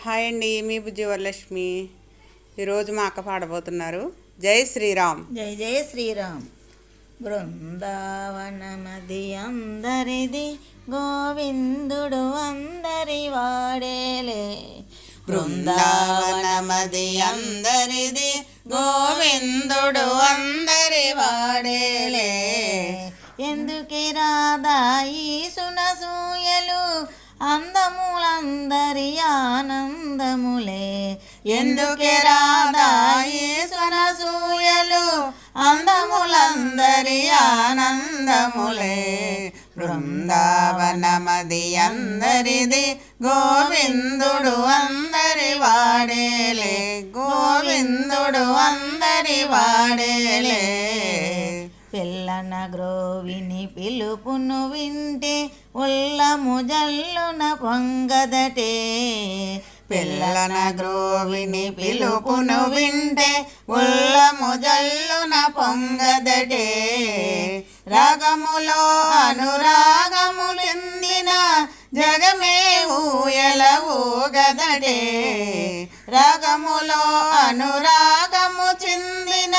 Hi అండి, మీ బుజ్జి వరలక్ష్మి. ఈరోజు మా అక్క పాడబోతున్నారు. జై శ్రీరామ్. జై జై శ్రీరామ్. బృందావనమది అందరిది, గోవిందుడు అందరి వాడేలే. బృందావనమది అందరిది, గోవిందుడు అందరి వాడేలే. ఎందుకి రాధా ఈ సునసూయలు, అందములందరి ఆనందములే. ఎందుకే రాధా ఈ సునసూయలు, అందములందరి ఆనందములే. బృందావనమది అందరిది, గోవిందుడు అందరి వాడేలే. గోవిందుడు అందరి వాడేలే. పిల్లన గ్రోవిని పిలుపును వింటే, ఉల్లము జల్లున పొంగదటే. పిల్లన గ్రోవిని పిలుపును వింటే, ఉల్లము జల్లున పొంగదటే. రాగములో అనురాగము చెందిన జగమే ఊయల ఊగదటే. రాగములో అనురాగము చెందిన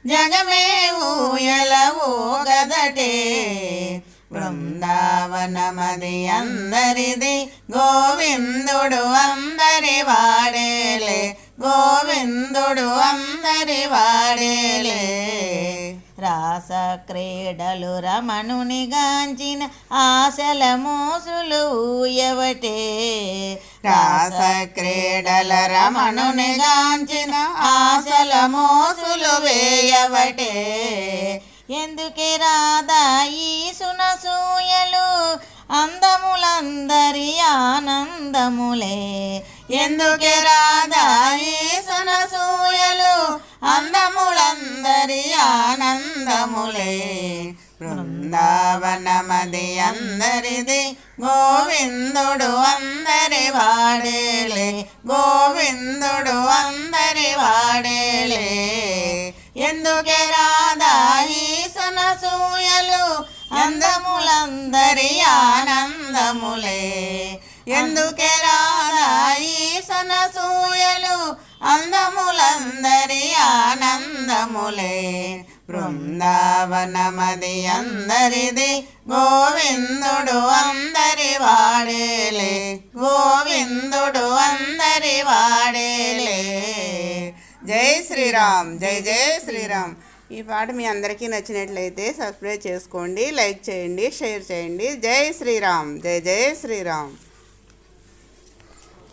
జగమే ఊయల ఊగదటే. బృందావనమది అందరిది, గోవిందుడు అందరి వాడేలే. గోవిందుడు అందరి వాడేలే. రాస క్రీడలు రమణుని గాంచిన, ఆశల మోసులు ఊయవటే. రాస క్రీడల రమణుని గాంచిన, ఆశల మోసులు వేయవటే. ఎందుకే రాధా ఈ సునసూయలు, అందములందరి ఆనందములే. ఎందుకే రాధా ఈ సునసూయలు, అందములందరి ఆనందములే. బృందావనమది అందరిది, గోవిందుడు అందరి వాడేలే. గోవిందుడు అందరి వాడేలే. ఎందుకే రాధా ఈ సునసూయలు, అందములందరి ఆనందములే. ఎందుకే రాధా ఈ సునసూయలు, అందములందరి ఆనందములే. బృందావనమది అందరిది, గోవిందుడు అందరి వాడేలే. గోవిందుడు అందరి వాడేలే. జై శ్రీరామ్. జై జై శ్రీరామ్. ఈ పాట మీ అందరికీ నచ్చినట్లయితే సబ్స్క్రైబ్ చేసుకోండి, లైక్ చేయండి, షేర్ చేయండి. జై శ్రీరామ్. జై జై శ్రీరామ్.